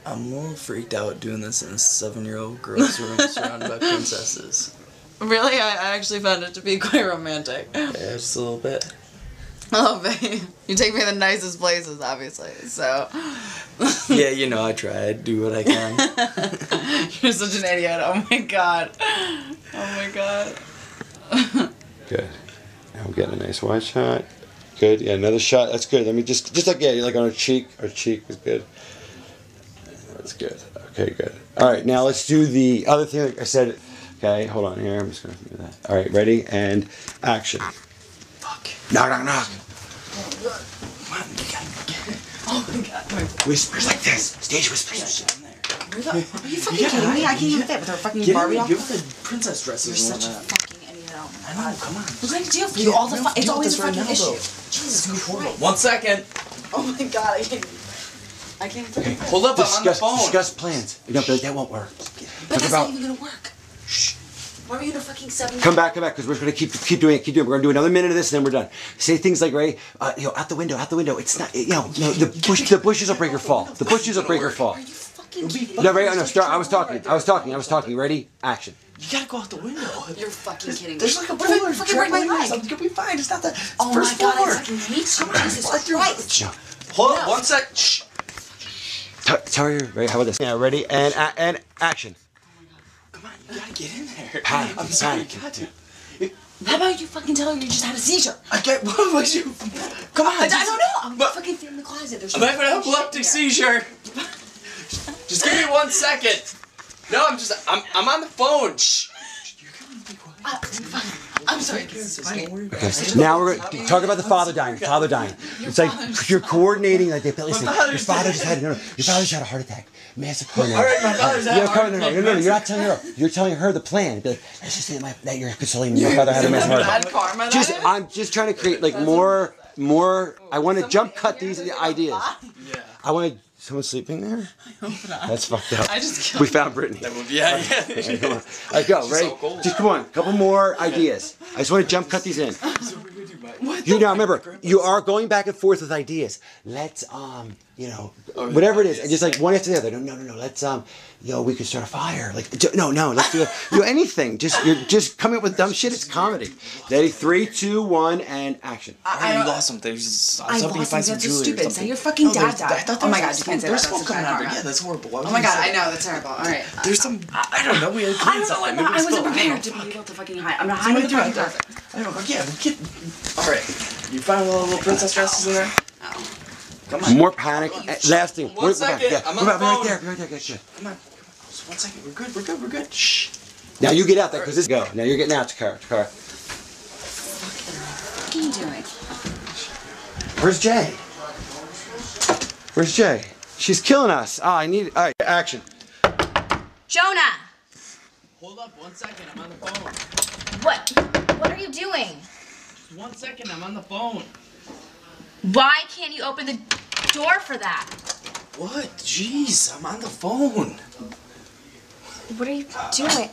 I'm a little freaked out doing this in a 7-year-old girl's room surrounded by princesses. Really? I actually found it to be quite romantic. Yeah, just a little bit. Oh, babe. You take me to the nicest places, obviously, so... Yeah, you know, I try. I do what I can. You're such an idiot. Oh, my God. Oh, my God. Good. Now we're getting a nice wide shot. Good. Yeah, another shot. That's good. Let me just like, yeah, like on her cheek. Her cheek is good. That's good. Okay, good. All right, now let's do the other thing. Like I said, okay, hold on here. I'm just going to do that. All right, ready? And action. Fuck. Knock, knock, knock. Come on, you gotta get it. Oh, my God. Whispers like this. Stage whispers. Are you fucking kidding me? I can't even fit with her fucking Barbie doll. Give her the princess dresses. You're and such a whatnot. fucking idiot. Oh, my I God. know, come on. What can I do for you all the fuck? It's always a fucking issue. Though. Jesus Christ. 1 second. Oh, my God. I can't Okay. Hold up, I'm on the phone. Discuss plans. No, but that won't work. But that's not even gonna work. Shh. Why are you gonna fucking 7? Come back, because we're gonna keep doing it. We're gonna do another minute of this, and then we're done. Say things like, right, out the window. It's not, no, the bushes will break her fall. The bushes will break her fall. Are you fucking kidding? No, right, no, start. I was talking. Ready? Action. You gotta go out the window. You're fucking kidding me. There's like a What if I polar fucking break my leg? I'm gonna be fine. It's not that. It's Oh first my God, floor. I fucking hate you. Jesus Christ. No. Hold up, 1 sec. Shh. Tell her, right, how about this? Yeah, ready? And action. Come on, you gotta get in there. Panic, I'm sorry, panic. you got to. How about you fucking tell her you just had a seizure? I get. What was you? Come on. I don't know. I'm fucking in the closet. There's I'm having an epileptic seizure. Just give me 1 second. No, I'm on the phone. Shh. You're gonna be quiet. I'm sorry. Okay, now we're gonna talk about the father dying. It's like you're coordinating. Like, listen, your father just had a heart attack. Massive coronary. All right, my father's had a heart attack. No, you're not telling her. You're telling her the plan. Be like, let's just say that you're consoling me. Your father had a massive heart attack. Bad karma, I'm just trying to create like more. I want to jump cut these ideas. Yeah. I want to. Someone's sleeping there? I hope not. That's fucked up. I just killed We found Brittany. That would be, yeah. Alright, come on. Alright, go, ready? So cold. Just come on, couple more ideas. I just want to jump cut these in. What You now remember, you are going back and forth with ideas. Let's whatever it is, and just like one after the other. No. Let's we could start a fire. Like no, let's do anything. You're just coming up with dumb shit. It's comedy. Ready? 3, 2, 1, and action. You lost something. Something you find some jewelry. Stupid. Say your fucking dad died. Oh my God, you can't say that. There's That's smoke such coming bad out of it. karma. Yeah, that's horrible. Oh my God, I know, that's terrible. Alright. There's some. I don't know. We had to I clean don't something. know. Maybe I wasn't spilled. prepared to be able to fucking hide. I'm not What do hiding you the do? fucking closet. I don't know. Yeah, we get. All right. You found all the little princess dresses in there. Oh. Come on. More panic. Last thing. 1 second. Yeah. I'm on the phone. Right there. Good. Come on. Just 1 second. We're good. Shh. Now you get out there because this go. Now you're getting out to car. What are you doing? Where's Jay? She's killing us. Oh, I need. All right, action. Jonah! Hold up. 1 second. I'm on the phone. What are you doing? Just 1 second. I'm on the phone. Why can't you open the door for that? What? Jeez, I'm on the phone. What are you doing?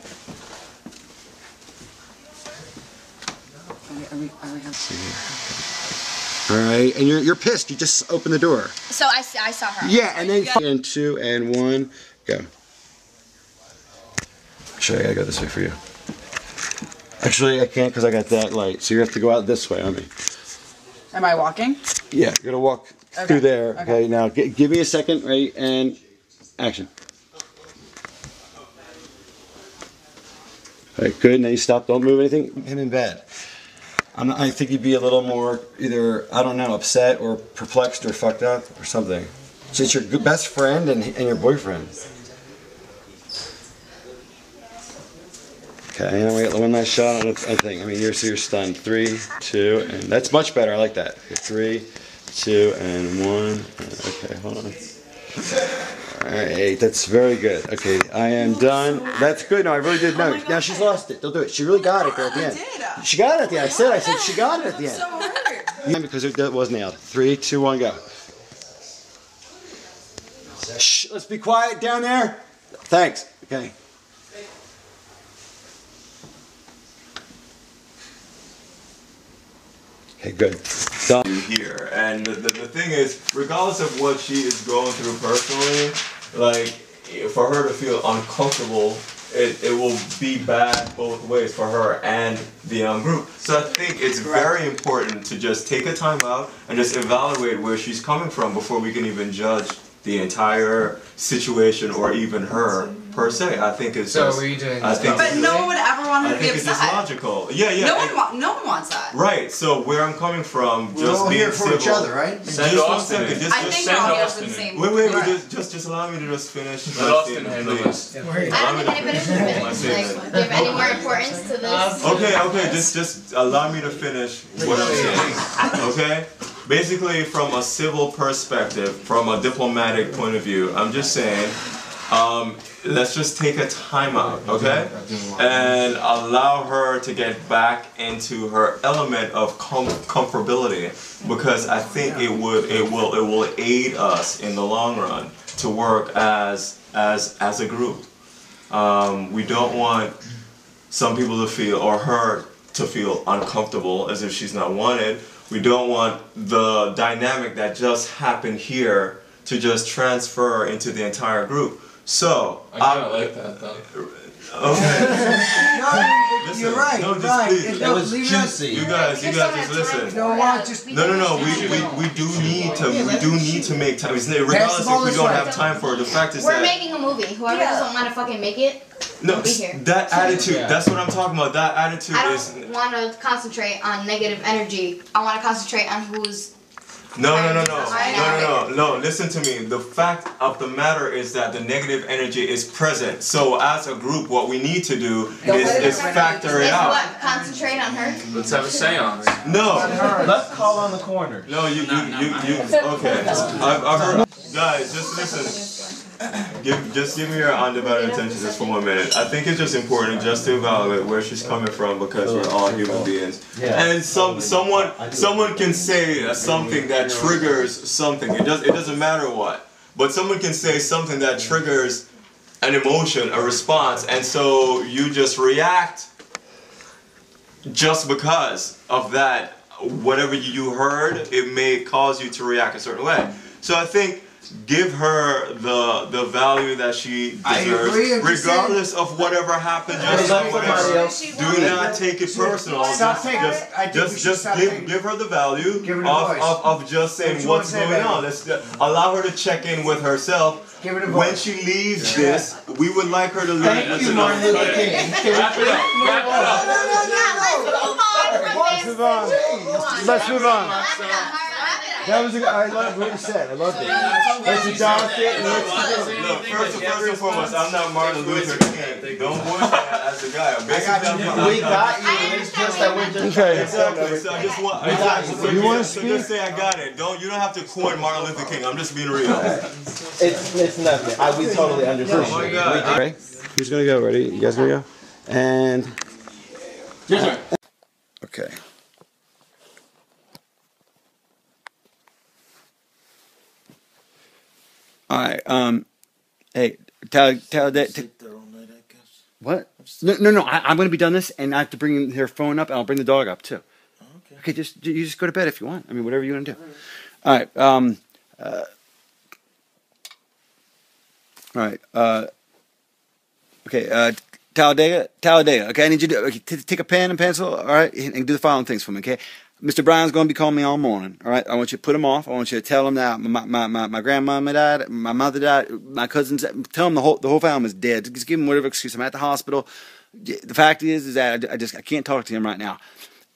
All right, and you're pissed. You just opened the door. So I saw her. Yeah, and then and 2 and 1, go. Actually, I gotta go this way for you. Actually, I can't because I got that light. So you have to go out this way on me. Am I walking? Yeah, you're gonna walk through there. Okay, now give me a second, right? And action. All right, good. Now you stop. Don't move anything. Him in bed. I think you'd be a little more either, I don't know, upset or perplexed or fucked up or something. So it's your best friend and your boyfriend. Okay, and we got one last shot. I think. I mean, you're stunned. 3, 2, and that's much better. I like that. Okay, 3, 2, and 1. Okay, hold on. All right, that's very good. Okay, I am done. That's good. No, I really did know. Now she's lost it. Don't do it. She really got it there at the end. She got it at the end. I said she got it at the end. So hurt. Yeah, because it was nailed. 3, 2, 1, go. Shh, let's be quiet down there. Thanks. Okay. Okay, good. Done. Here, and the thing is, regardless of what she is going through personally, like for her to feel uncomfortable, it will be bad both ways for her and the group. So I think it's very important to just take a time out and just evaluate where she's coming from before we can even judge the entire situation or even her per se. I think it's So just, what are you doing? But no one would ever want her I to be think it's just upset. logical. Yeah, yeah. No one wants that. Right. So where I'm coming from, We're just all being here for civil. each other, right? Just one second. I think we're all here for the same. Wait. Just allow me to just finish. Let Austin handle this. I don't think anybody should give any more importance to this. Okay. Just allow me to finish what I'm saying. Okay. Basically, from a civil perspective, from a diplomatic point of view, I'm just saying, let's just take a time out, okay? And allow her to get back into her element of comfortability, because I think it will aid us in the long run to work as a group. We don't want some people to feel, or her to feel uncomfortable as if she's not wanted. We don't want the dynamic that just happened here to just transfer into the entire group. So I kind of like that though. Okay. No, Listen, you're right. no, You're just right. please. It was juicy. You guys just listen. No, what? Just No. We do need to make time. Regardless if we don't have time for it. The fact is We're that making a movie. Whoever doesn't want to fucking make it, no, don't be here. that attitude. That's what I'm talking about. That attitude I is. don't want to concentrate on negative energy. I want to concentrate on who's. No. Listen to me. The fact of the matter is that the negative energy is present. So as a group, what we need to do is factor it Is out. what? Concentrate on her? Let's have a seance. No. Let's call on the corner. No, you. Okay. I've heard. Guys, just listen. Just give me your undivided attention just for 1 minute. I think it's just important just to evaluate where she's coming from, because we're all human beings. And someone can say something that triggers something. It doesn't matter what, but someone can say something that triggers an emotion, a response, and so you just react just because of that. Whatever you heard, it may cause you to react a certain way. So I think, give her the value that she deserves, regardless of whatever happened. Do not take it personal. Just give her the value of just saying what's going on. Let's allow her to check in with herself. When she leaves this, we would like her to leave. Thank you, Martin Luther King. Wrap it up. Let's move on. That was I love what you said. I loved it. Let's adopt it. Look, first and foremost, I'm not Martin Luther King. Don't voice that as a guy. We got you. It's just that we're just Exactly. So I just want. You want to So speak? just say I got it. You don't have to quote Martin Luther King. I'm just being real. It's nothing. We totally understand. Oh my God. Okay. Who's gonna go? Ready? You guys gonna go? And. Okay. All right. Hey, tell what? No. I'm gonna be done this, and I have to bring their phone up, and I'll bring the dog up too. Okay. You just go to bed if you want. I mean, whatever you want to do. All right. All right. Okay. Talladega. Okay, I need you to take a pen and pencil. All right, and do the following things for me. Okay. Mr. Bryan's going to be calling me all morning, all right? I want you to put him off. I want you to tell him that my grandmama died, my mother died, my cousins, tell him the whole family's dead. Just give him whatever excuse. I'm at the hospital. The fact is that I can't talk to him right now.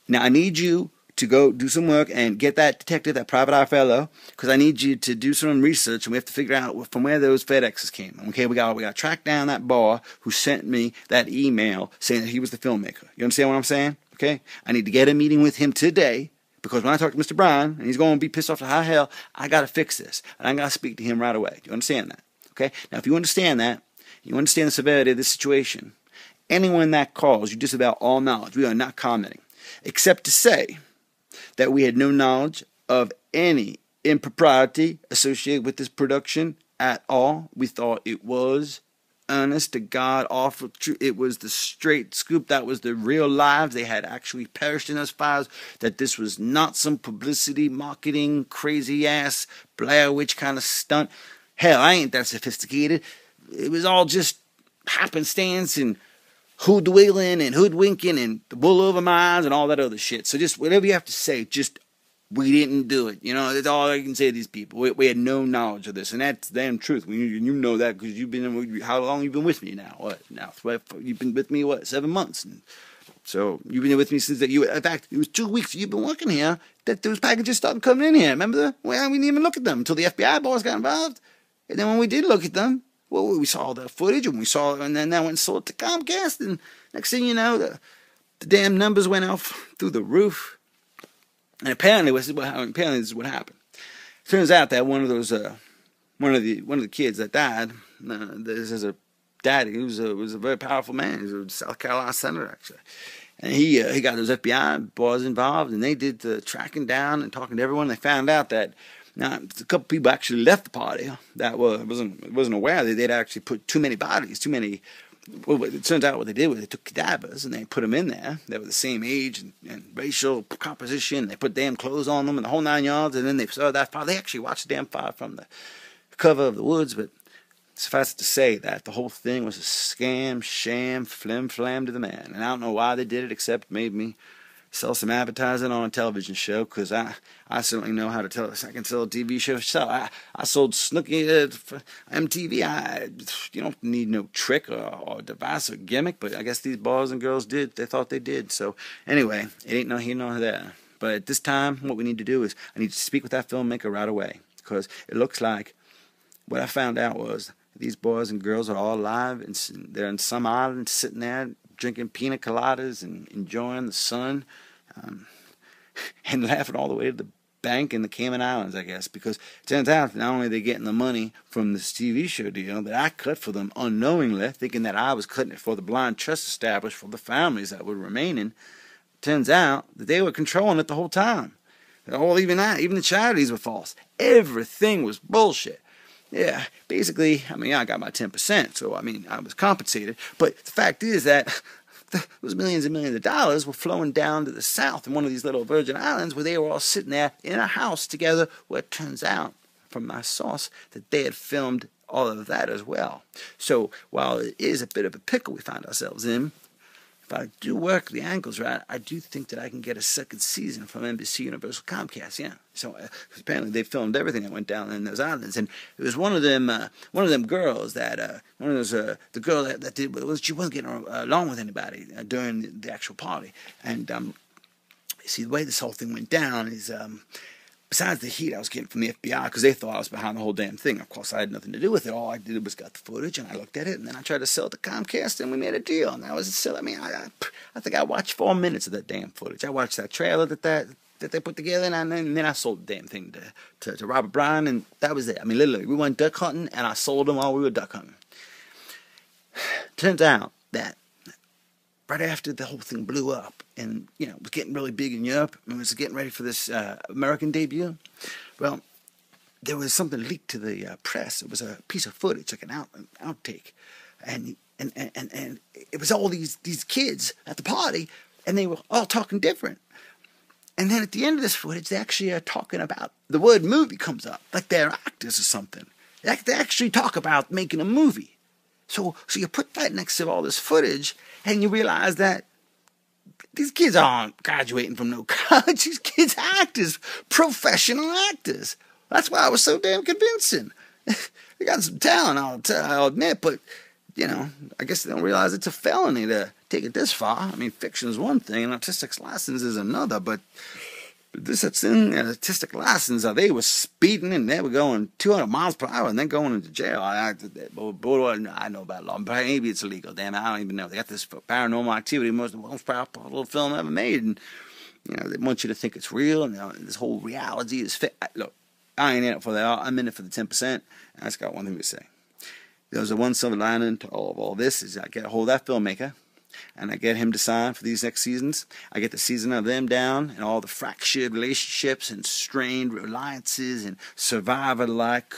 Now, I need you to go do some work and get that detective, that private eye fellow, because I need you to do some research, and we have to figure out from where those FedExes came. Okay, we got to track down that boy who sent me that email saying that he was the filmmaker. You understand what I'm saying? Okay, I need to get a meeting with him today, because when I talk to Mr. Bryan, and he's going to be pissed off to high hell, I got to fix this, and I got to speak to him right away. Do you understand that? Okay, now if you understand that, you understand the severity of this situation, anyone that calls, you disavow all knowledge. We are not commenting, except to say that we had no knowledge of any impropriety associated with this production at all. We thought it was honest to God, awful truth. It was the straight scoop. That was the real lives. They had actually perished in those fires. That this was not some publicity, marketing, crazy ass Blair Witch kind of stunt. Hell, I ain't that sophisticated. It was all just happenstance and hoodwiggling and hoodwinking and the wool over my eyes and all that other shit. So just whatever you have to say, just we didn't do it. You know, that's all I can say to these people. We had no knowledge of this, and that's damn truth. You know that because you've been, how long you been with me now? What now? You've been with me, what, 7 months? And so you've been with me since that. In fact, it was 2 weeks you've been working here that those packages started coming in here. Remember? Well, we didn't even look at them until the FBI boys got involved. And then when we did look at them, well, we saw the footage and and then I went and sold it to Comcast, and next thing you know, the damn numbers went off through the roof. And apparently this is what happened. Turns out that one of the kids that died, this is a daddy who was a very powerful man. He was a South Carolina senator, actually. And he got those FBI boys involved, and they did the tracking down and talking to everyone. They found out that now a couple people actually left the party that wasn't aware that they'd actually put too many bodies, too many. Well, it turns out what they did was they took cadavers and they put them in there. They were the same age and racial composition. They put damn clothes on them and the whole 9 yards. And then they saw that fire. They actually watched the damn fire from the cover of the woods. But suffice it to say that the whole thing was a scam, sham, flim-flam to the man. And I don't know why they did it, except made me sell some advertising on a television show, because I certainly know how to tell. I can sell a TV show. So I sold Snooki for MTV. You don't need no trick or device or gimmick, but I guess these boys and girls did. They thought they did. So anyway, it ain't no here nor there. But at this time, what we need to do is I need to speak with that filmmaker right away, because it looks like what I found out was these boys and girls are all alive, and they're in some island sitting there drinking pina coladas and enjoying the sun, and laughing all the way to the bank in the Cayman Islands, I guess, because it turns out not only are they getting the money from this TV show deal that I cut for them unknowingly, thinking that I was cutting it for the blind trust established for the families that were remaining, turns out that they were controlling it the whole time. Even the charities were false. Everything was bullshit. Yeah, basically, I mean, I got my 10%, so, I mean, I was compensated. But the fact is that those millions and millions of dollars were flowing down to the south in one of these little Virgin Islands where they were all sitting there in a house together, where it turns out, from my source, that they had filmed all of that as well. So, while it is a bit of a pickle we find ourselves in, if I do work the angles right, I do think that I can get a second season from NBC Universal Comcast. Yeah. So apparently they filmed everything that went down in those islands, and it was one of them girls that the girl that did, she wasn't getting along with anybody during the actual party. And see, the way this whole thing went down is, besides the heat I was getting from the FBI, because they thought I was behind the whole damn thing. Of course, I had nothing to do with it. All I did was got the footage, and I looked at it, and then I tried to sell it to Comcast, and we made a deal. And that was still, I mean, I think I watched 4 minutes of that damn footage. I watched that trailer that they put together, and then I sold the damn thing to Robert Bryan, and that was it. I mean, literally, we went duck hunting, and I sold them while we were duck hunting. Turns out that right after the whole thing blew up, and it was getting really big in Europe, and was getting ready for this American debut, well, there was something leaked to the press. It was a piece of footage, like an outtake, and it was all these kids at the party, and they were all talking different. And then at the end of this footage, they actually are talking about, the word movie comes up, like they're actors or something. They actually talk about making a movie. So you put that next to all this footage, and you realize that these kids aren't graduating from no college. These kids are actors, professional actors. That's why I was so damn convincing. They got some talent, I'll admit, but, I guess they don't realize it's a felony to take it this far. I mean, fiction is one thing, and artistic license is another, but this artistic license, they were speeding, and they were going 200 miles per hour, and then going into jail. I know about law, but maybe it's illegal. Damn, I don't even know. They got this Paranormal Activity, most powerful film ever made, and they want you to think it's real, and this whole reality is fake. Look, I ain't in it for that. I'm in it for the 10%. And I just got one thing to say. There's a one silver lining to all this is I get a hold of that filmmaker, and I get him to sign for these next seasons. I get the season of them down, and all the fractured relationships and strained reliances and survivor-like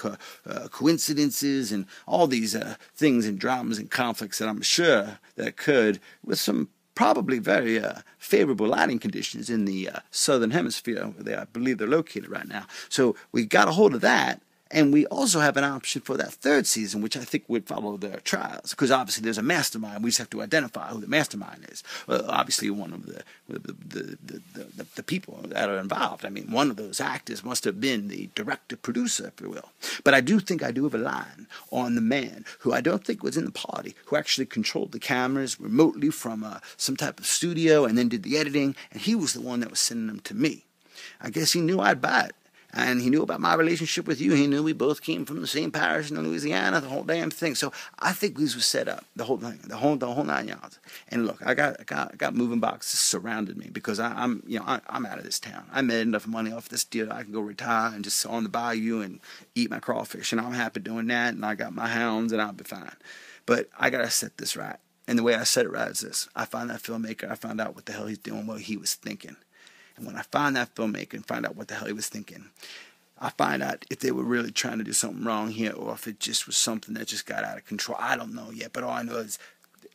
coincidences and all these things and dramas and conflicts that I'm sure that occurred with some probably very favorable lighting conditions in the southern hemisphere where I believe they're located right now. So we got a hold of that, And we also have an option for that third season, which I think would follow the trials, because obviously there's a mastermind. We just have to identify who the mastermind is. Well, obviously one of the people that are involved. I mean, one of those actors must have been the director, producer, if you will. But I do think I do have a line on the man who I don't think was in the party, who actually controlled the cameras remotely from some type of studio and then did the editing, and he was the one that was sending them to me. I guess he knew I'd buy it. And he knew about my relationship with you. He knew we both came from the same parish in Louisiana, the whole damn thing. So I think these were set up, the whole thing, the whole 9 yards. And look, I got moving boxes surrounded me because I'm out of this town. I made enough money off this deal that I can go retire and just sit on the bayou and eat my crawfish. And I'm happy doing that. And I got my hounds and I'll be fine. But I got to set this right. And the way I set it right is this. I find that filmmaker. I found out what the hell he's doing, what he was thinking. And when I find that filmmaker and find out what the hell he was thinking, I find out if they were really trying to do something wrong here or if it just was something that just got out of control. I don't know yet, but all I know is,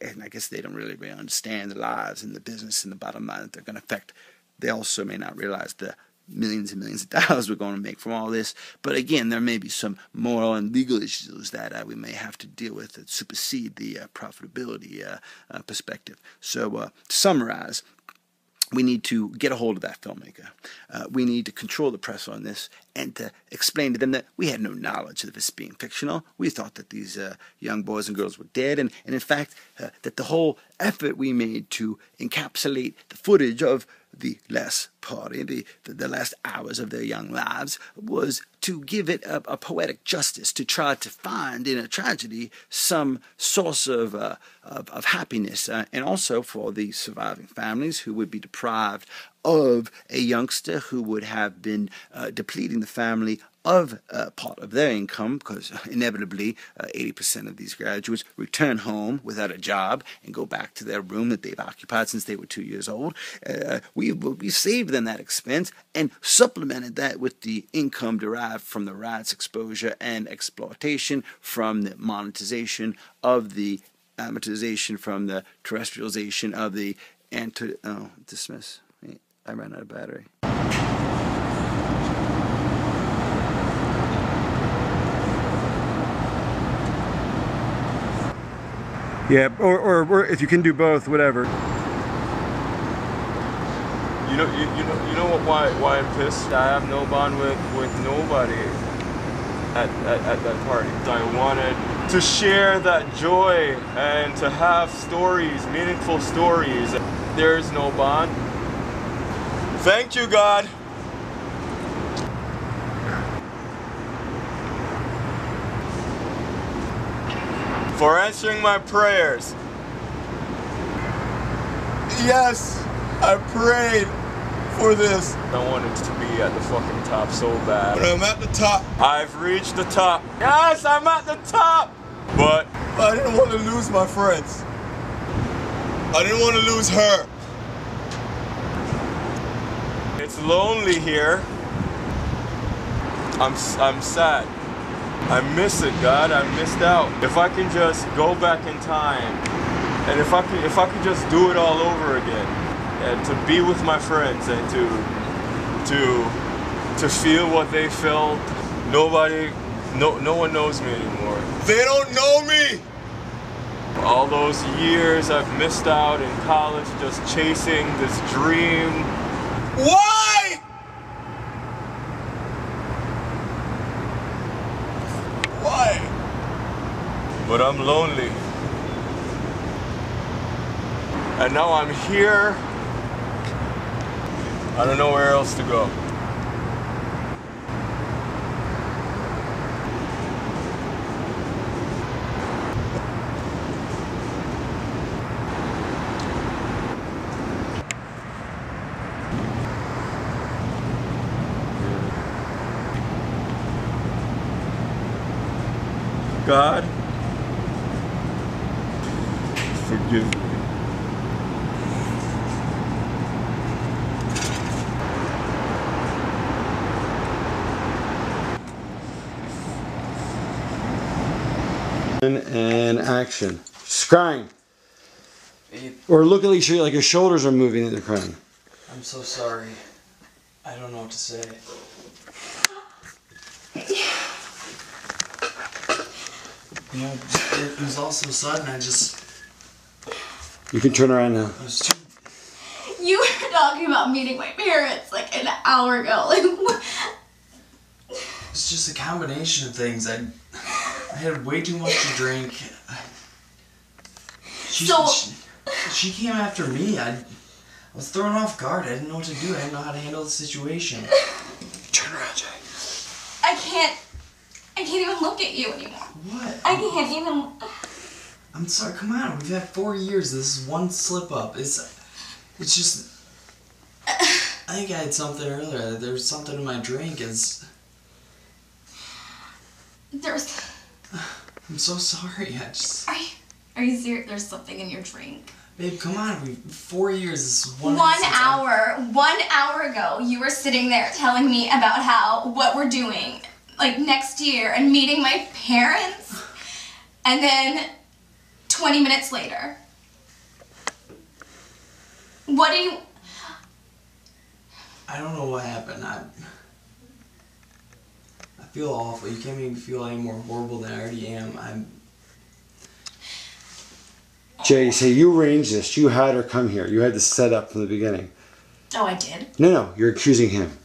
and I guess they don't really understand the lives and the business and the bottom line that they're going to affect. They also may not realize the millions and millions of dollars we're going to make from all this. But again, there may be some moral and legal issues that we may have to deal with that supersede the profitability perspective. So to summarize, we need to get a hold of that filmmaker. We need to control the press on this and to explain to them that we had no knowledge of this being fictional. We thought that these young boys and girls were dead, and in fact, that the whole effort we made to encapsulate the footage of the last party, the last hours of their young lives, was to give it a poetic justice, to try to find in a tragedy some source of happiness, and also for the surviving families who would be deprived of a youngster who would have been depleting the family of part of their income, because inevitably 80% of these graduates return home without a job and go back to their room that they've occupied since they were 2 years old. We saved them that expense and supplemented that with the income derived from the riots, exposure, and exploitation, from the monetization of the amortization, from the terrestrialization of the dismiss. I ran out of battery. Yeah, or if you can do both, whatever. You know what? Why I'm pissed? I have no bond with nobody at that party. I wanted to share that joy and to have stories, meaningful stories. There is no bond. Thank you, God. For answering my prayers. Yes, I prayed for this. I wanted to be at the fucking top so bad. But I'm at the top. I've reached the top. Yes, I'm at the top. But I didn't want to lose my friends. I didn't want to lose her. It's lonely here. I'm sad. I miss it, God. I missed out. If I can just go back in time, and if I could just do it all over again, and to be with my friends and to feel what they felt. No one knows me anymore. They don't know me. All those years I've missed out in college, just chasing this dream. Why? But I'm lonely. And now I'm here. I don't know where else to go. God, forgive me. And action. Just crying. Or look at least like your shoulders are moving and they're crying. I'm so sorry. I don't know what to say. You know, it was all so sudden. You can turn around now. I was too. You were talking about meeting my parents like an hour ago. Like, what? It's just a combination of things. I had way too much to drink. She came after me. I was thrown off guard. I didn't know what to do. I didn't know how to handle the situation. Turn around, Jay. I can't even look at you anymore. What? I can't even. I'm sorry. Come on. We've had 4 years. This is one slip up. It's just. I think I had something earlier. There was something in my drink. I'm so sorry. Are you serious? There's something in your drink. Babe, come on. 4 years. This is 1 hour. 1 hour ago, you were sitting there telling me about what we're doing, like next year, and meeting my parents. And then 20 minutes later. What do you... I don't know what happened. I feel awful. You can't make me feel any more horrible than I already am. Jay, say you arranged this. You had her come here. You had this set up from the beginning. Oh, I did? No, you're accusing him.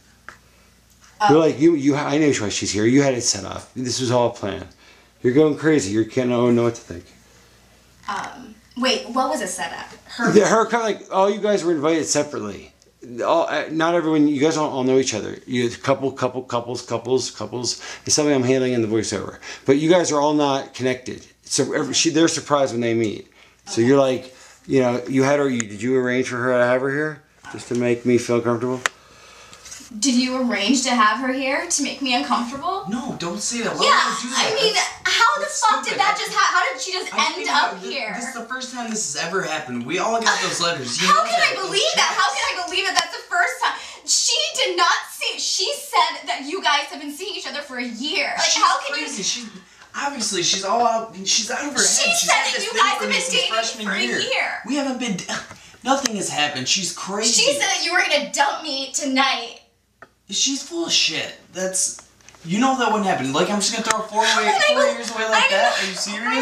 You're like, I know why she's here. You had it set up. This was all planned. You're going crazy. You can't know what to think. Wait, what was it set up? Her kind of like, all you guys were invited separately. Not everyone, you guys don't all know each other. You couples. It's something I'm handling in the voiceover. But you guys are all not connected. So they're surprised when they meet. So you're like, you had her, did you arrange for her to have her here? Just to make me feel comfortable? Did you arrange to have her here to make me uncomfortable? No, don't say that. Why Yeah, would you do that? I mean, how the fuck did that just happen? How did she just end up here? This is the first time this has ever happened. We all got those letters. How can I believe that? How can I believe that that's the first time? She did not see. She said that you guys have been seeing each other for a year. Like, how can you? Obviously, she's all out. She's out of her head. She said that you guys have been dating for a year. We haven't been. Nothing has happened. She's crazy. She said that you were gonna dump me tonight. She's full of shit. You know that wouldn't happen. Like, I'm just gonna throw 4 years away like that? Are you serious? I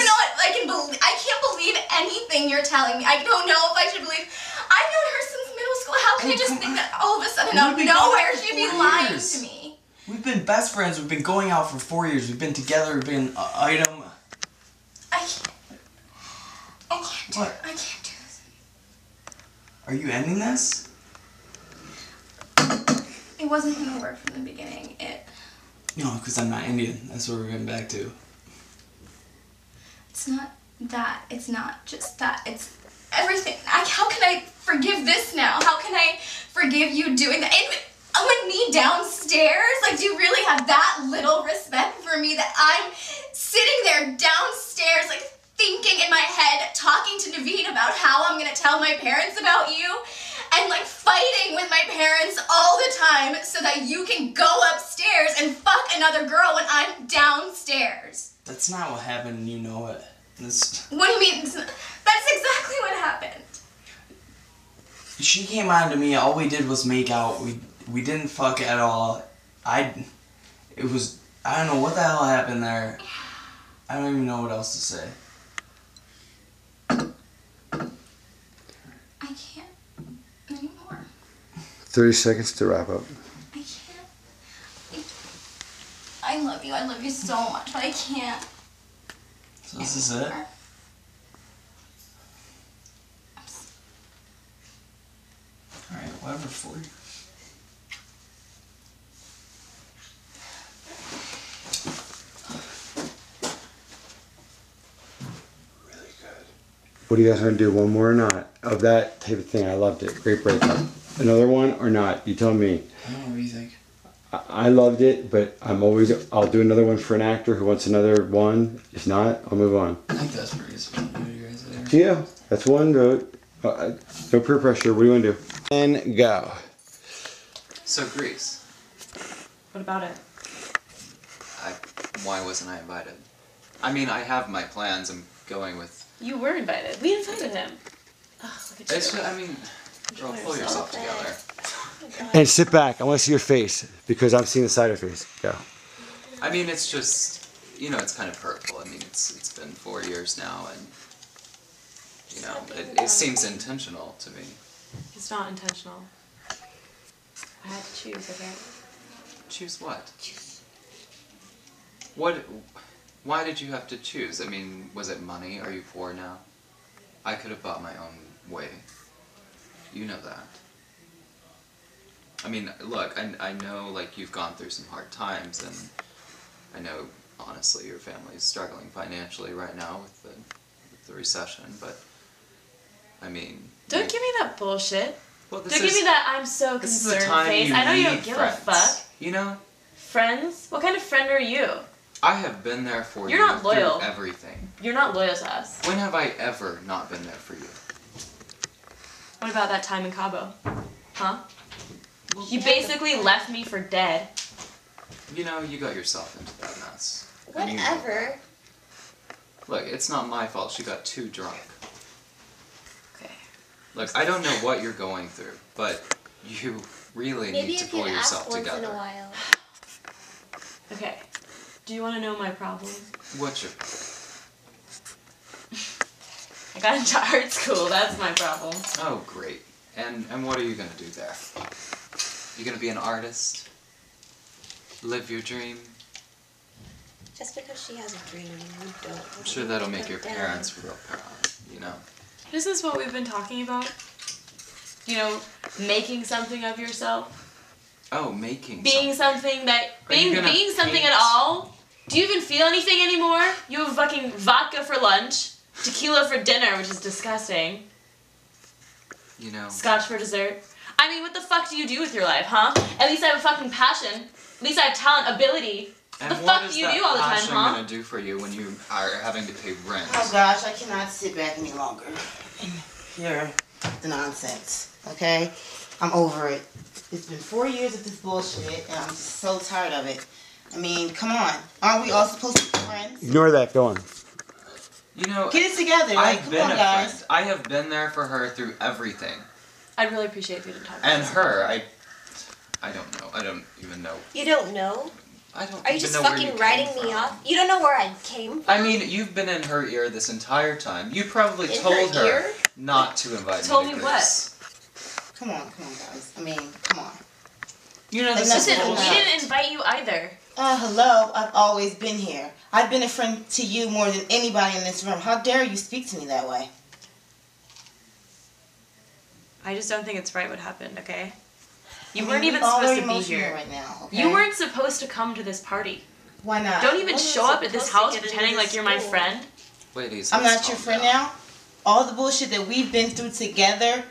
don't know. I can't believe anything you're telling me. I don't know if I should believe. I've known her since middle school. How can I just think that all of a sudden out of nowhere she'd be lying to me? We've been best friends. We've been going out for 4 years. We've been together. We've been item. I can't do this. Are you ending this? It wasn't gonna work from the beginning. No, because I'm not Indian. That's what we're getting back to. It's not that. It's not just that. It's everything. How can I forgive this now? How can I forgive you doing that? With me downstairs? Like, do you really have that little respect for me that I'm sitting there downstairs, like, thinking in my head, talking to Naveen about how I'm gonna tell my parents about you? And like fighting with my parents all the time so that you can go upstairs and fuck another girl when I'm downstairs. That's not what happened, and you know it. What do you mean? That's exactly what happened. She came on to me, all we did was make out. We didn't fuck at all. I don't know what the hell happened there. I don't even know what else to say. 30 seconds to wrap up. I can't. I love you. I love you so much, but I can't. So this is it? Alright, whatever for you. Really good. What do you guys want to do? One more or not? Of that type of thing. I loved it. Great breakup. Another one or not? You tell me. I don't know what you think. I loved it, but I'll do another one for an actor who wants another one. If not, I'll move on. I think that's pretty good. Yeah, that's one vote. No peer pressure. What do you want to do? And go. So Greece. What about it? Why wasn't I invited? I mean, I have my plans. I'm going with... You were invited. We invited him. Oh, look at you. It's, I mean, girl, pull yourself together. And sit back. I want to see your face because I'm seeing the side of your face. Go. I mean, it's just, you know, it's kind of hurtful. I mean, it's been 4 years now, and you know, it seems intentional to me. It's not intentional. I had to choose, okay? Choose what? What? Why did you have to choose? I mean, was it money? Are you poor now? I could have bought my own way. You know that. I mean, look, I know, like, you've gone through some hard times, and I know, honestly, your family is struggling financially right now with the recession, but, I mean... Don't give me that bullshit. Well, Don't give me that I'm so concerned face. I know you don't give a fuck. You know? Friends? What kind of friend are you? I have been there for you. You're not loyal. Through everything. You're not loyal to us. When have I ever not been there for you? What about that time in Cabo? Huh? You basically left me for dead. You know, you got yourself into that mess. Whatever. Look, it's not my fault. She got too drunk. Okay. Look, I don't know what you're going through, but you really need to pull yourself together. Maybe you can ask once in a while. Okay. Do you want to know my problem? What's your... I got into art school. That's my problem. Oh, great. And what are you going to do there? You going to be an artist? Live your dream? Just because she has a dream, you don't. I'm sure that'll make your parents real proud, you know? This is what we've been talking about. You know, making something of yourself. Oh, making being something that... Being something at all. Do you even feel anything anymore? You have fucking vodka for lunch. Tequila for dinner, which is disgusting. You know... Scotch for dessert. I mean, what the fuck do you do with your life, huh? At least I have a fucking passion. At least I have talent, ability. What the fuck do you do all the time, huh? And what is that passion gonna do for you when you are having to pay rent? Oh gosh, I cannot sit back any longer and hear the nonsense, okay? I'm over it. It's been 4 years of this bullshit, and I'm just so tired of it. I mean, come on. Aren't we all supposed to be friends? Ignore that. Go on. You know, get it together. Like, come on, guys. Friend. I have been there for her through everything. I'd really appreciate if you didn't talk about And her, I don't know. I don't even know. You don't know? I don't Are you just fucking writing me off? You don't know where I came from? I mean, you've been in her ear this entire time. You probably told her not to invite me to Told me what? Come on, guys. I mean, come on. You know, this is we didn't invite you either. Hello. I've always been here. I've been a friend to you more than anybody in this room. How dare you speak to me that way? I just don't think it's right what happened, okay? You weren't even supposed to be here. Right now, okay? You weren't supposed to come to this party. Why not? Don't even show up at this house pretending like you're my friend. Ladies, I'm not your friend now. All the bullshit that we've been through together,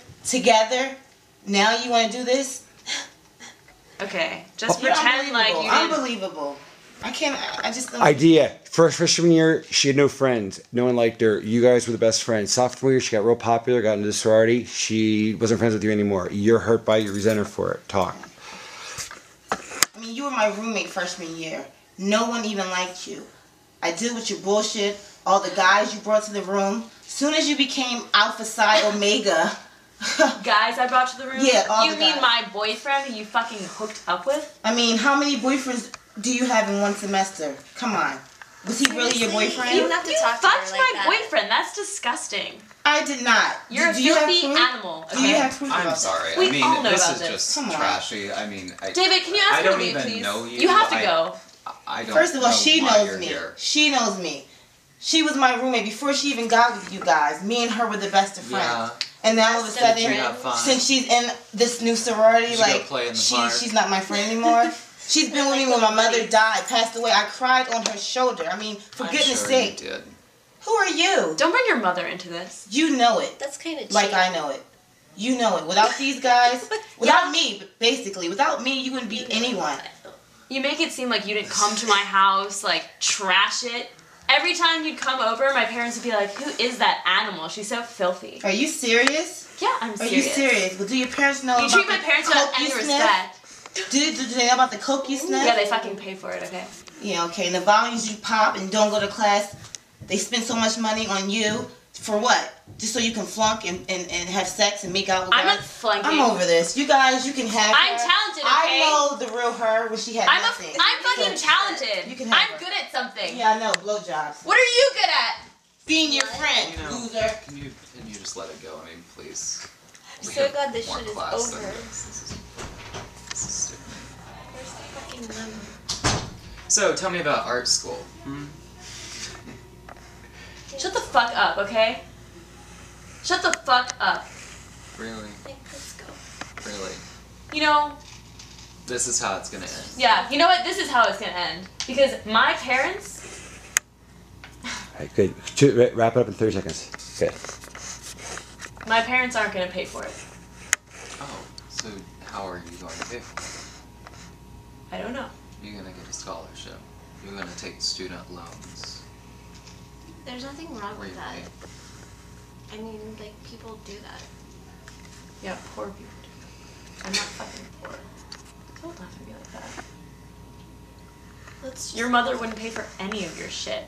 now you want to do this? Okay, just pretend like you didn't. Unbelievable. I just don't. Idea. First freshman year, she had no friends. No one liked her. You guys were the best friends. Sophomore year, she got real popular, got into the sorority. She wasn't friends with you anymore. You're hurt by it. You resent her for it. Talk. I mean, you were my roommate freshman year. No one even liked you. I deal with your bullshit. All the guys you brought to the room. Soon as you became Alpha Psi Omega. Guys I brought to the room? Yeah, all You the mean guys. my boyfriend who you fucking hooked up with? I mean, how many boyfriends do you have in one semester? Come on. Was he really your boyfriend? You fucked my boyfriend. That's disgusting. I did not. You're a filthy animal. Okay? Do you have proof I'm about sorry. We I mean, all know this about is this. just Come on. trashy. I mean, David, can you ask I me to don't leave, even please? know you. You have to go. I don't. First of all, know she why knows you're me. Here. She knows me. She was my roommate before she even got with you guys. Me and her were the best of friends. Yeah. And then all of a sudden, since she's in this new sorority, she's not my friend anymore. She's been with me when my mother died, passed away. I cried on her shoulder. I mean, for goodness sake. You did. Who are you? Don't bring your mother into this. You know it. That's kind of like I know it. You know it. Without these guys, without me, basically, without me, you wouldn't be anyone. You make it seem like you didn't come to my house, like, trash it. Every time you'd come over, my parents would be like, who is that animal? She's so filthy. Are you serious? Yeah, I'm serious. Are you serious? Well, do your parents know about You treat my parents without any respect. Do they know about the coke you sniff? Yeah, they fucking pay for it, okay? Yeah, okay. And the volumes you pop and don't go to class, they spend so much money on you. For what? Just so you can flunk and have sex and make out with I'm guys? not flunking. I'm over this. You guys, you can have I'm her. talented, okay? I know the real her when she had nothing. I'm fucking talented. You can have I'm her. good at something. Yeah, I know. Blowjobs. What are you good at? Being your friend, You know, loser. Can you just let it go? I mean, please. I'm We so have glad this more shit is class over. than this is stupid. Where's the fucking lemon? So, tell me about art school. Shut the fuck up, okay? Shut the fuck up. Really? Let's go. Really? You know, This is how it's gonna end. yeah, you know what? This is how it's gonna end. Because my parents... Alright, good. Wrap it up in 30 seconds. Good. My parents aren't gonna pay for it. Oh, so how are you going to pay for it? I don't know. You're gonna get a scholarship. You're gonna take student loans. There's nothing wrong Where with you that. pay. I mean, like, people do that. Yeah, poor people do. I'm not fucking poor. Don't laugh at me like that. Let's just Your mother wouldn't pay for any of your shit.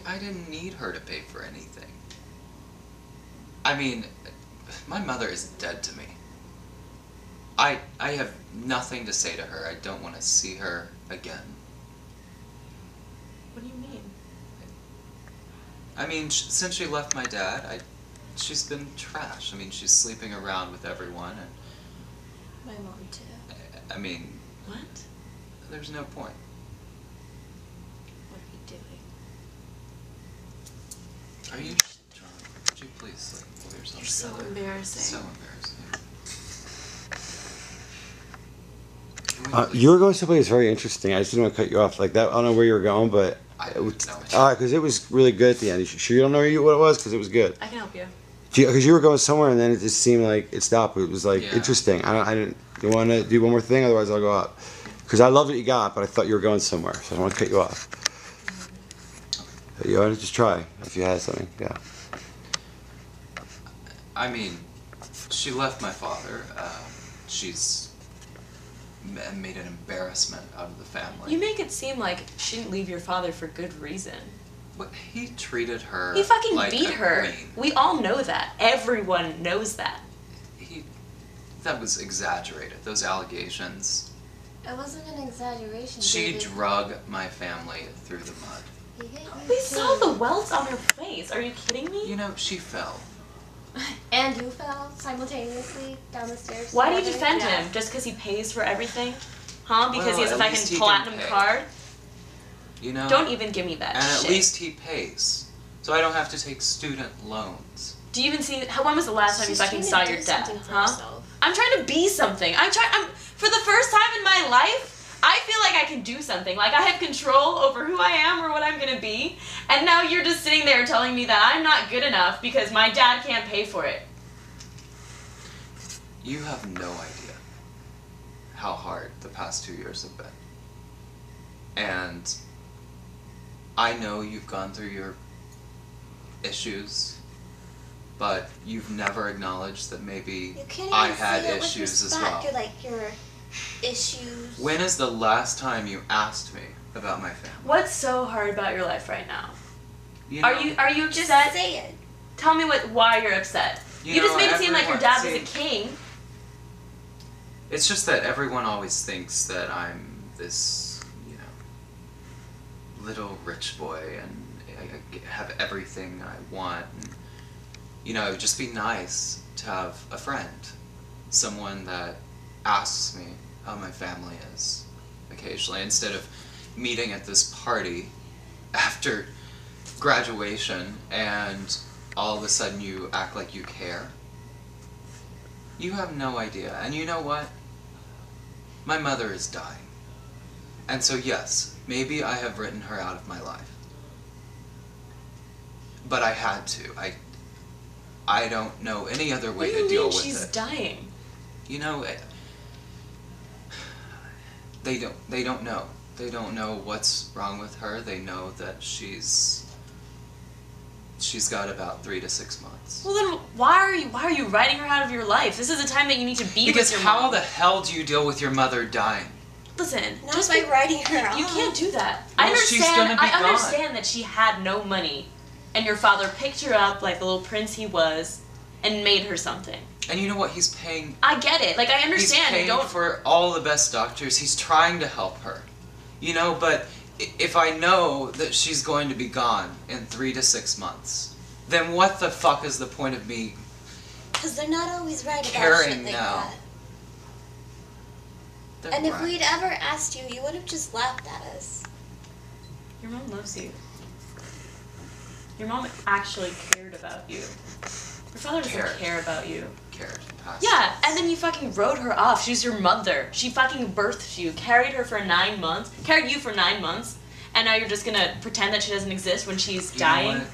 I didn't need her to pay for anything. I mean, my mother is dead to me. I have nothing to say to her. I don't want to see her again. What do you mean? I mean, since she left my dad, she's been trash. I mean, she's sleeping around with everyone, and My mom too. I mean, What? there's no point. What are you doing? Are you drunk? Would you please, like, pull yourself You're so together? embarrassing. So embarrassing. You were going someplace very interesting. I just didn't want to cut you off like that. I don't know where you were going, but I don't know. alright, because it was really good at the end. You sure you don't know what it was? Because it was good. I can help you. Because you were going somewhere and then it just seemed like it stopped. It was like Yeah. interesting. I didn't. You want to do one more thing? Otherwise, I'll go up. Because I love what you got, but I thought you were going somewhere, so I don't want to cut you off. But you want to just try if you had something. Yeah. I mean, she left my father. She's made an embarrassment out of the family. You make it seem like she didn't leave your father for good reason. But he treated her He fucking like beat a her. queen. We all know that. Everyone knows that. That was exaggerated. Those allegations. It wasn't an exaggeration. She David. drug my family through the mud. He hit me We too. saw the welts on her face. Are you kidding me? You know, she fell. And you fell simultaneously down the stairs. Why do you together? defend Yeah. him? Just because he pays for everything? Huh? Because Well, he has a at least he fucking can platinum pay. card? You know? Don't even give me that And shit. at least he pays. So I don't have to take student loans. Do you even see... When was the last time you She's fucking trying saw to your do dad? something for Huh? herself. I'm trying to be something. For the first time in my life, I feel like I can do something. Like I have control over who I am or what I'm gonna be. And now you're just sitting there telling me that I'm not good enough because my dad can't pay for it. You have no idea how hard the past 2 years have been. And I know you've gone through your issues, but you've never acknowledged that maybe You can't even I had see it with your issues as spot. well. You're like your issues. When is the last time you asked me about my family? What's so hard about your life right now? You know, Are you Just upset? say it. Tell me why you're upset. You You just know, made it seem like your dad was a everyone- king. It's just that everyone always thinks that I'm this, you know, little rich boy and I have everything I want. And, you know, it would just be nice to have a friend. Someone that asks me how my family is occasionally, instead of meeting at this party after graduation and all of a sudden you act like you care. You have no idea. And you know what? My mother is dying. And so yes, maybe I have written her out of my life. But I had to. I don't know any other way What do to you deal mean with she's it. dying? You know, they don't know. They don't know what's wrong with her. They know that she's got about 3 to 6 months. Well then, why are you writing her out of your life? This is a time that you need to be Because with your how mom. the hell do you deal with your mother dying? Listen, Not just by writing her out. You can't do that. Well, I understand. she's gonna be I gone. understand that she had no money, and your father picked her up like the little prince he was, and made her something. And you know what? He's paying. I get it. I understand. He's paying Don't. for all the best doctors. He's trying to help her. You know, but if I know that she's going to be gone in 3 to 6 months, then what the fuck is the point of me Because they're not always right about caring shit like now? that. They're And if right. we'd ever asked you, you would have just laughed at us. Your mom loves you. Your mom actually cared about you. Your father doesn't care about you. Cared. Yeah, and then you fucking wrote her off. She's your mother. She fucking birthed you, carried her for 9 months, carried you for 9 months, and now you're just gonna pretend that she doesn't exist when she's You know dying? what?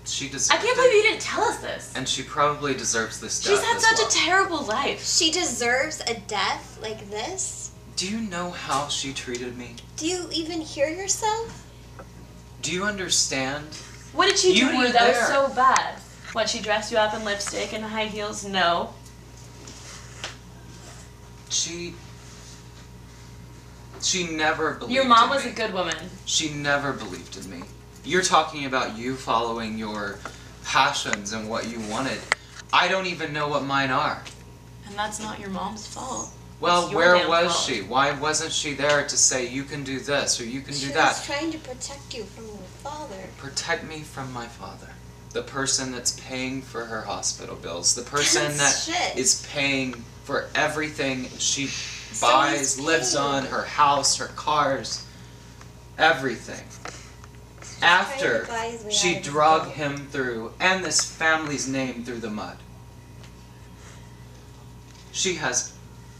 She deserves I can't believe you didn't tell us this. And she probably deserves this death She's had as such well. a terrible life. She deserves a death like this? Do you know how she treated me? Do you even hear yourself? Do you understand? What did she You do to were you that was there. so bad? What, she dressed you up in lipstick and high heels? No. She never believed Your mom in was me. a good woman. She never believed in me. You're talking about you following your passions and what you wanted. I don't even know what mine are. And that's not your mom's fault. Well, It's your where damn was fault. she? Why wasn't she there to say you can do this or you can She do was that? trying to protect you from your father. Protect me from my father. The person that's paying for her hospital bills. The person that Shit. is paying for everything she So buys, he's lives paying. on, her house, her cars, everything. trying to After buy his way she out of his drug guilt. him through, and this family's name through the mud. She has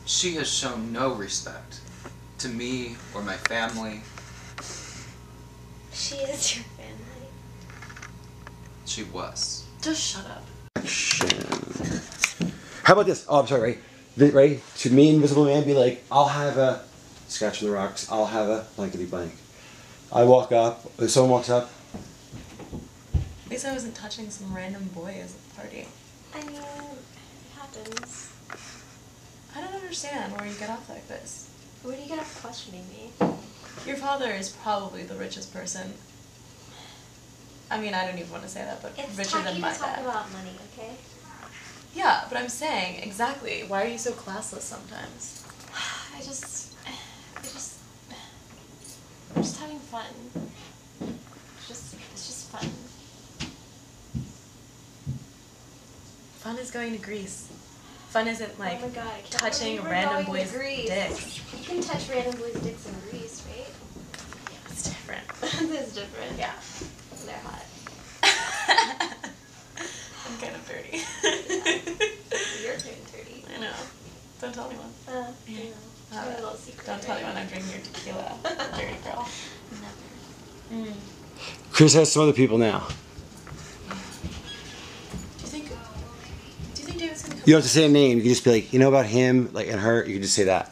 shown no respect to me or my family. She is your family. She was. Just shut up. How about this? Oh, I'm sorry, Ray. Should me, Invisible Man, be like, I'll have a scratch from the rocks. I'll have a blankety blank. I walk up. If someone walks up, At least I wasn't touching some random boy at the party. I mean, it happens. I don't understand where you get off like this. Where do you get up questioning me? Your father is probably the richest person. I mean, I don't even want to say that, but It's richer tacky than to my talk dad. about money, okay? Yeah, but I'm saying, exactly, why are you so classless sometimes? I'm just having fun. It's just fun. Fun is going to Greece. Fun isn't like oh my God, I can't touching believe we're random going to boys' Greece. dicks. You can touch random boys' dicks in Greece, right? Yeah, it's different. It is different. Yeah. They're hot. I'm kind of dirty. You're getting dirty. I know. Don't tell anyone. You know, it's a little secret. Don't tell anyone I'm drinking your tequila. Dirty girl. Never. Mm. Chris has some other people now. Do you think David's gonna come? You don't have to say a name. You can just be like, you know about him, like, and her. You can just say that.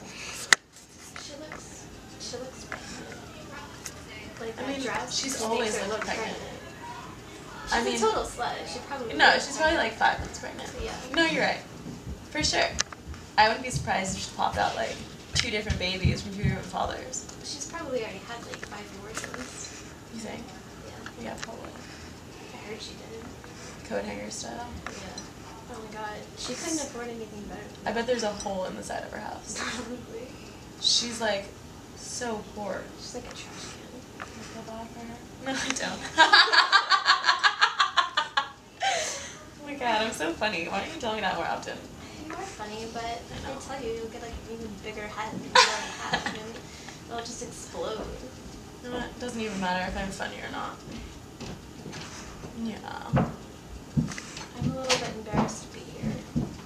She looks pregnant. Like I that mean, dress. she's makes always her looked look pregnant. She's I mean, a total slut. She probably no, she's probably like 5 months pregnant. Yeah. No, you're right. For sure. I wouldn't be surprised if she popped out like 2 different babies from 2 different fathers. She's probably already had like 5 abortions. You think? Yeah. Yeah, probably. I heard she did. Coat hanger style. Yeah. Oh my God. She couldn't afford anything better. I bet there's a hole in the side of her house. Probably. She's like so poor. She's like a trash can. Can I feel bad for her? No, I don't. Oh my God, I'm so funny. Why don't you tell me that more often? You are funny, but I tell you, you'll get like an even bigger head than you already have, and it'll just explode. You know what? It doesn't even matter if I'm funny or not. Yeah. I'm a little bit embarrassed to be here.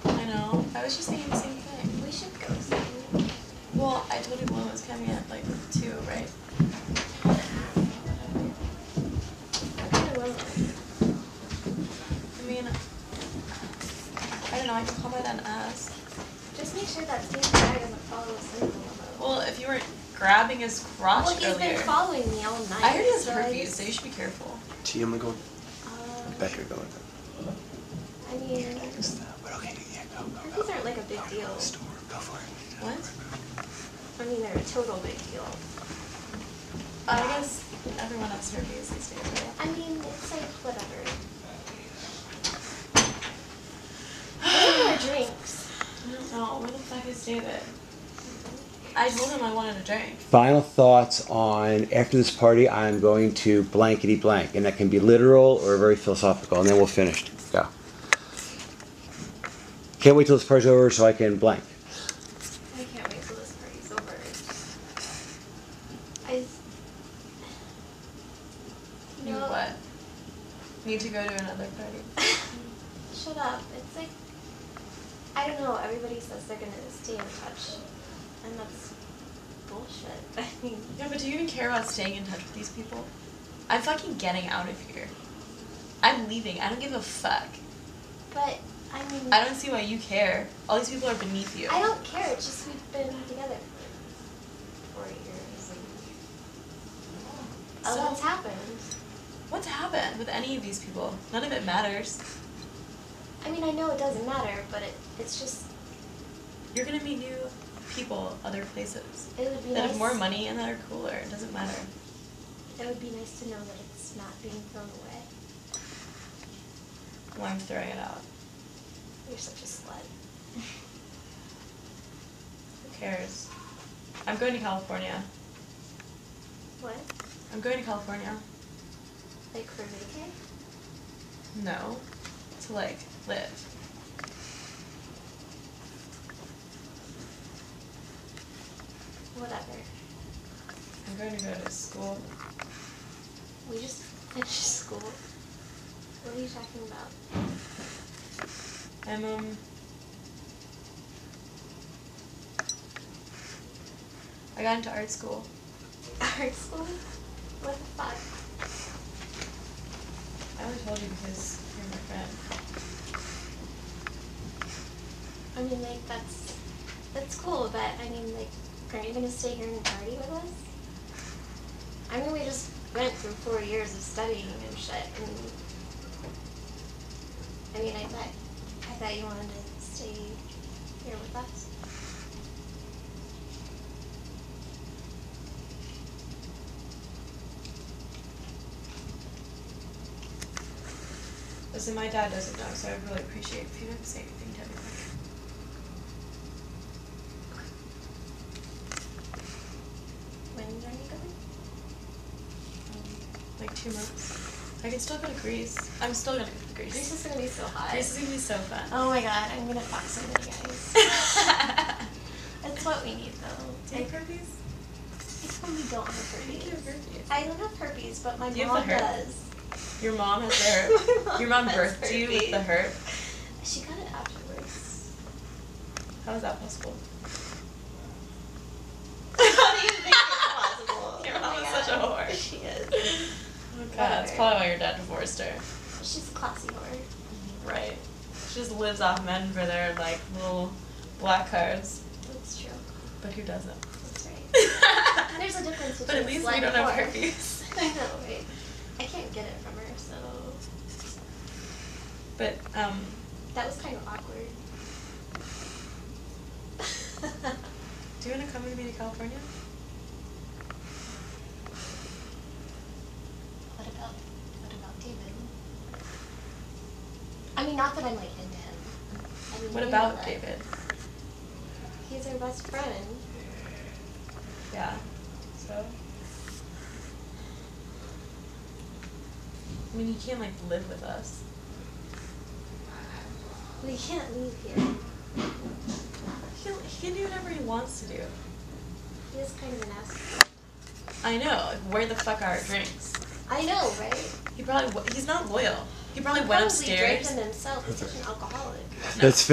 I know. I was just thinking the same thing. We should go soon. Well, I told you Bloom was coming at like 2, right? I will. I mean, I don't know. I can call by that and ask. Just make sure that same guy doesn't follow us in the limo. Well, if you weren't grabbing his crotch Well, he's earlier. been following me all night. I heard he has so herpes, so you should be careful. T, I'm gonna go. Better go with I mean, herpes aren't like a big deal. Go for it. What? I mean, they're a total big deal. I guess everyone has herpes these days, right? I mean, it's like, whatever. What are our drinks? I don't know. Where the fuck is David? I told him I wanted a drink. Final thoughts on after this party, I'm going to blankety blank. And that can be literal or very philosophical. And then we'll finish. Go. Can't wait till this party's over so I can blank. I can't wait till this party's over. You what? Need to go to another party? Shut up. It's like, I don't know, everybody says they're gonna stay in touch. And that's bullshit. I mean... Yeah, but do you even care about staying in touch with these people? I'm fucking getting out of here. I'm leaving. I don't give a fuck. But, I mean... I don't see why you care. All these people are beneath you. I don't care. It's just we've been together for 4 years. And what's happened? What's happened with any of these people? None of it matters. I mean, I know it doesn't matter, but it's just... You're gonna meet new people, other places. It would be that nice. have more money and that are cooler. It doesn't matter. It would be nice to know that it's not being thrown away. Well, I'm throwing it out. You're such a slut. Who cares? I'm going to California. What? I'm going to California. Like for vacay? No. To like, live. Whatever. I'm going to go to school. We just finished school. What are you talking about? I got into art school. Art school? What the fuck? I only told you because you're my friend. I mean, like, that's cool, but I mean, like, aren't you gonna stay here and party with us? I mean, we just went through 4 years of studying and shit, and I mean, I thought you wanted to stay here with us. Listen, my dad doesn't know, so I'd really appreciate if you didn't say anything to everyone. When are you going? Like 2 months. I can still go to Greece. I'm still gonna go to Greece. Greece is gonna be so hot. Greece is gonna be so fun. Oh my god, I'm gonna fuck so many guys. That's what we need though. Do you have herpes? It's when we don't have herpes. You have herpes. I don't have herpes, but my Do you mom have the does. Your mom has the herp? Your mom has birthed you with the herp? She got it afterwards. How is that possible? How do you think it's possible? Your mom is such a whore. She is. Oh god, that's probably why your dad divorced her. She's a classy whore. Right. She just lives off men for their, like, little black cards. That's true. But who doesn't? That's right. There's a difference between But at least slut we don't and have whore. herpes. I know, right? I can't get it from her, so... But, That was kind of awkward. do you want to come with me to California? What about David? I mean, not that I'm, like, into him. I mean, What you about know that. David? He's our best friend. Yeah. So? I mean, he can't, like, live with us. We can't leave here. He can do whatever he wants to do. He is kind of an asshole. I know. Like, where the fuck are our drinks? I know, right? He's not loyal. He probably went Probably upstairs. drank them himself. He's such an alcoholic. Let's